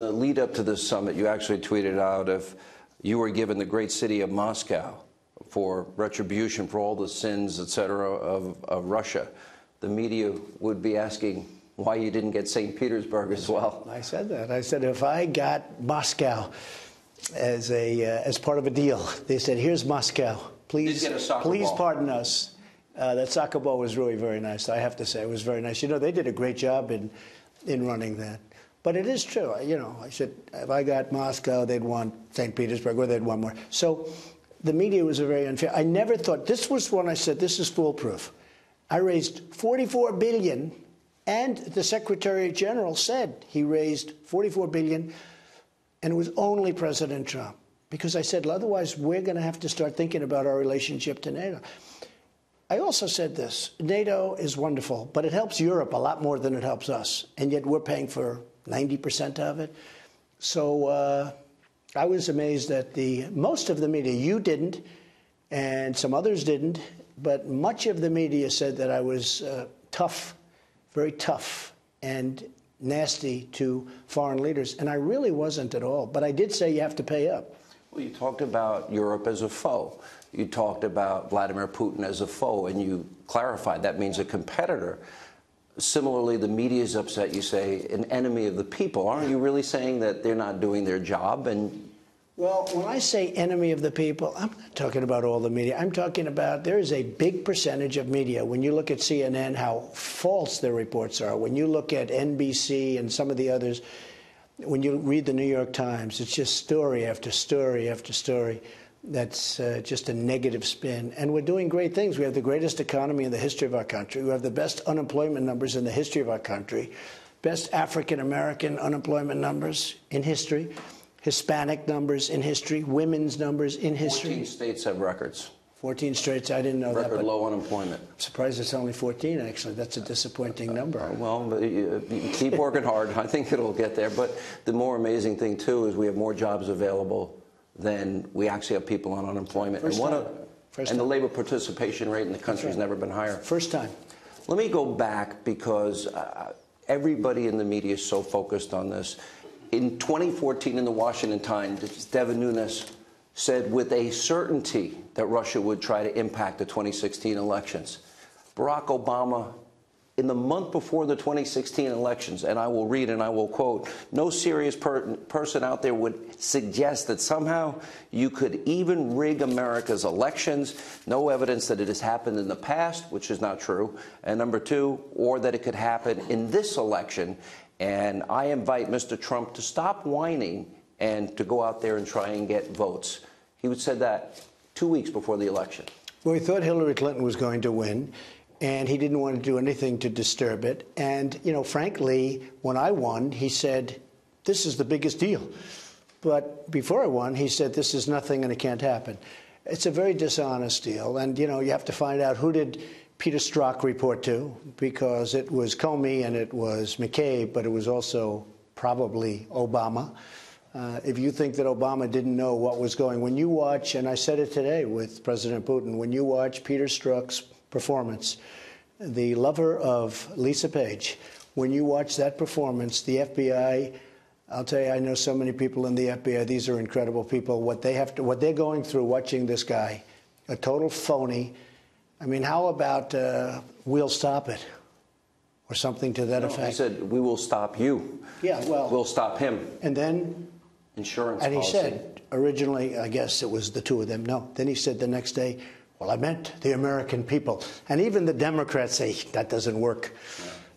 The lead up to this summit, you actually tweeted out if you were given the great city of Moscow for retribution for all the sins, etc., of Russia, the media would be asking why you didn't get St. Petersburg as well. I said that. I said if I got Moscow as part of a deal, they said, here's Moscow. Please pardon us. That soccer ball was really very nice. I have to say, it was very nice. You know, they did a great job in running that. But it is true. You know, I said if I got Moscow, they'd want St. Petersburg, or they'd want more. So the media was very unfair. I never thought, this was when I said this is foolproof. I raised $44 billion, and the Secretary General said he raised $44 billion, and it was only President Trump. Because I said, otherwise, we're going to have to start thinking about our relationship to NATO. I also said this, NATO is wonderful, but it helps Europe a lot more than it helps us, and yet we're paying for 90% of it. So I was amazed that most of the media, you didn't, and some others didn't, but much of the media said that I was tough, very tough and nasty to foreign leaders, and I really wasn't at all. But I did say you have to pay up. Well, you talked about Europe as a foe. You talked about Vladimir Putin as a foe, and you clarified that means a competitor. Similarly, the media is upset, you say, an enemy of the people. Aren't you really saying that they're not doing their job? And well, when I say enemy of the people, I'm not talking about all the media. I'm talking about there is a big percentage of media. When you look at CNN, how false their reports are. When you look at NBC and some of the others, when you read the New York Times, it's just story after story after story. That's just a negative spin. And we're doing great things. We have the greatest economy in the history of our country. We have the best unemployment numbers in the history of our country, best African-American unemployment numbers in history, Hispanic numbers in history, women's numbers in history. 14 states have records. 14 states, I didn't know that. Record low unemployment. I'm surprised it's only 14, actually. That's a disappointing number. Well, you keep working hard. I think it'll get there. But the more amazing thing, too, is we have more jobs available than we actually have people on unemployment. And the labor participation rate in the country has never been higher. First time. Let me go back because everybody in the media is so focused on this. In 2014 in the Washington Times, Devin Nunes said with a certainty that Russia would try to impact the 2016 elections. Barack Obama, in the month before the 2016 elections, and I will read and I will quote, no serious person out there would suggest that somehow you could even rig America's elections. No evidence that it has happened in the past, which is not true. And number two, or that it could happen in this election. And I invite Mr. Trump to stop whining and to go out there and try and get votes. He said that 2 weeks before the election. Well, he thought Hillary Clinton was going to win, and he didn't want to do anything to disturb it. And, you know, frankly, when I won, he said, this is the biggest deal. But before I won, he said, this is nothing and it can't happen. It's a very dishonest deal. And, you know, you have to find out who did Peter Strzok report to, because it was Comey and it was McCabe, but it was also probably Obama. If you think that Obama didn't know what was going, when you watch, and I said it today with President Putin, when you watch Peter Strzok's performance, the lover of Lisa Page, when you watch that performance, the FBI, I'll tell you, I know so many people in the FBI, these are incredible people, what they're going through watching this guy, a total phony. I mean, how about we'll stop it? Or something to that effect. He said, we will stop you. Yeah, well. We'll stop him. And then. Insurance and policy. He said, originally, I guess it was the two of them. No. Then he said the next day, well, I meant the American people. And even the Democrats say, that doesn't work.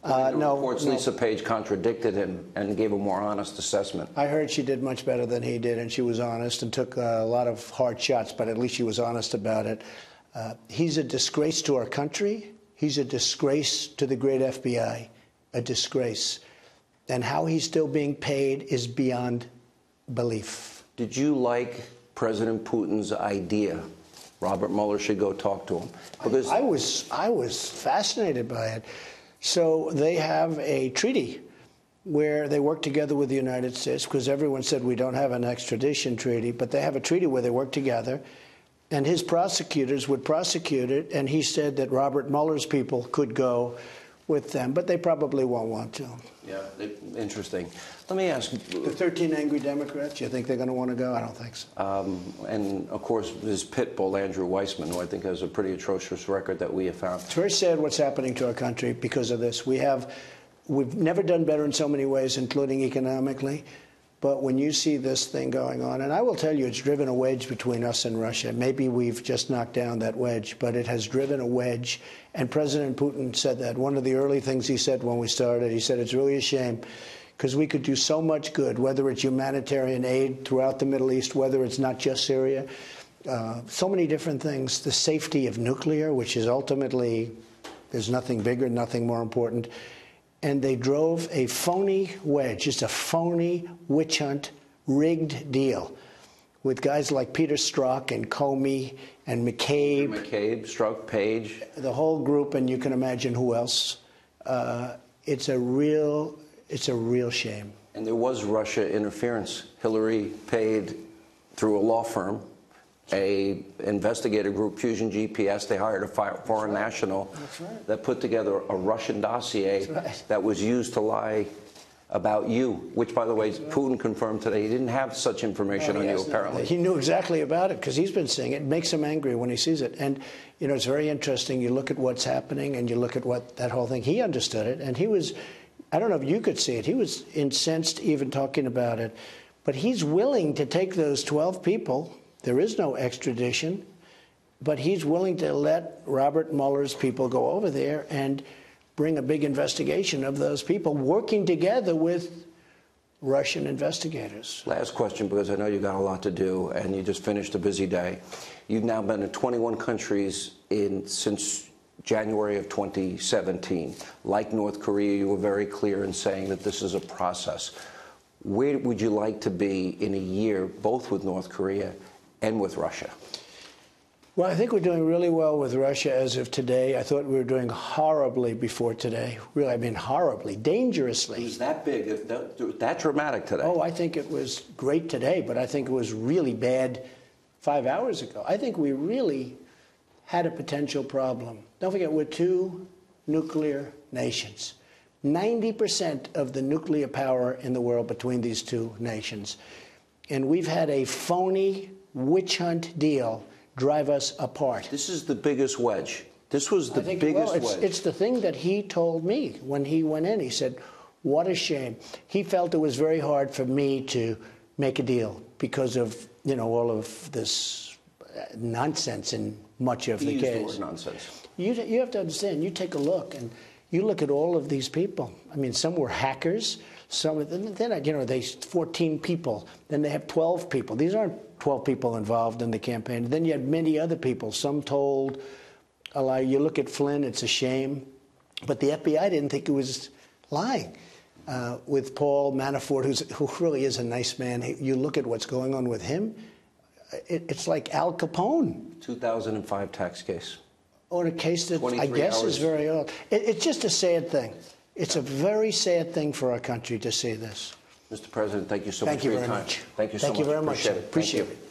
Yeah. No. Reports Lisa Page contradicted him and gave a more honest assessment. I heard she did much better than he did, and she was honest and took a lot of hard shots, but at least she was honest about it. He's a disgrace to our country. He's a disgrace to the great FBI, a disgrace. And how he's still being paid is beyond belief. Did you like President Putin's idea? Robert Mueller should go talk to him. Because I was fascinated by it. So they have a treaty where they work together with the United States, because everyone said we don't have an extradition treaty, but they have a treaty where they work together. And his prosecutors would prosecute it, and he said that Robert Mueller's people could go with them, but they probably won't want to. Yeah, interesting. Let me ask. The 13 angry Democrats, you think they're going to want to go? I don't think so. And, of course, this pit bull, Andrew Weissman, who I think has a pretty atrocious record that we have found. It's very sad what's happening to our country because of this. We've never done better in so many ways, including economically. But when you see this thing going on, and I will tell you, it's driven a wedge between us and Russia. Maybe we've just knocked down that wedge, but it has driven a wedge. And President Putin said that. One of the early things he said when we started, he said, it's really a shame because we could do so much good, whether it's humanitarian aid throughout the Middle East, whether it's not just Syria, so many different things. The safety of nuclear, which is ultimately, there's nothing bigger, nothing more important. And they drove a phony wedge, just a phony witch hunt, rigged deal with guys like Peter Strzok and Comey and McCabe. Strzok, Page. The whole group, and you can imagine who else. It's a real shame. And there was Russia interference. Hillary paid through a law firm, a investigator group, Fusion GPS. They hired a foreign national that put together a Russian dossier that was used to lie about you, which, by the way, Putin confirmed today. He didn't have such information on you, apparently. He knew exactly about it because he's been seeing it. It makes him angry when he sees it. And, you know, it's very interesting. You look at what's happening and you look at what that whole thing. He understood it, and he was, I don't know if you could see it. He was incensed even talking about it. But he's willing to take those 12 people. There is no extradition, but he's willing to let Robert Mueller's people go over there and bring a big investigation of those people, working together with Russian investigators. Last question, because I know you've got a lot to do, and you just finished a busy day. You've now been in 21 countries since January of 2017. Like North Korea, you were very clear in saying that this is a process. Where would you like to be in a year, both with North Korea and with Russia? Well, I think we're doing really well with Russia as of today. I thought we were doing horribly before today. Really, I mean horribly, dangerously. It was that big, that dramatic today? Oh, I think it was great today, but I think it was really bad 5 hours ago. I think we really had a potential problem. Don't forget, we're two nuclear nations. 90% of the nuclear power in the world between these two nations. And we've had a phony witch hunt deal drive us apart. This is the biggest wedge. This was the biggest wedge. It's the thing that he told me when he went in. He said, what a shame. He felt it was very hard for me to make a deal because of, you know, all of this nonsense in much of the case. He used the word nonsense. You have to understand, you take a look, and you look at all of these people. I mean, some were hackers. Some of them, then, you know, they 14 people. Then they have 12 people. These aren't 12 people involved in the campaign. Then you had many other people. Some told a lie. You look at Flynn, it's a shame. But the FBI didn't think it was lying. With Paul Manafort, who really is a nice man, you look at what's going on with him, it's like Al Capone. 2005 tax case. Or a case that I guess is very old. It's just a sad thing. It's a very sad thing for our country to see this. Mr. President, thank you so much for your time. Thank you so much. Thank you very much. Appreciate it. Appreciate it.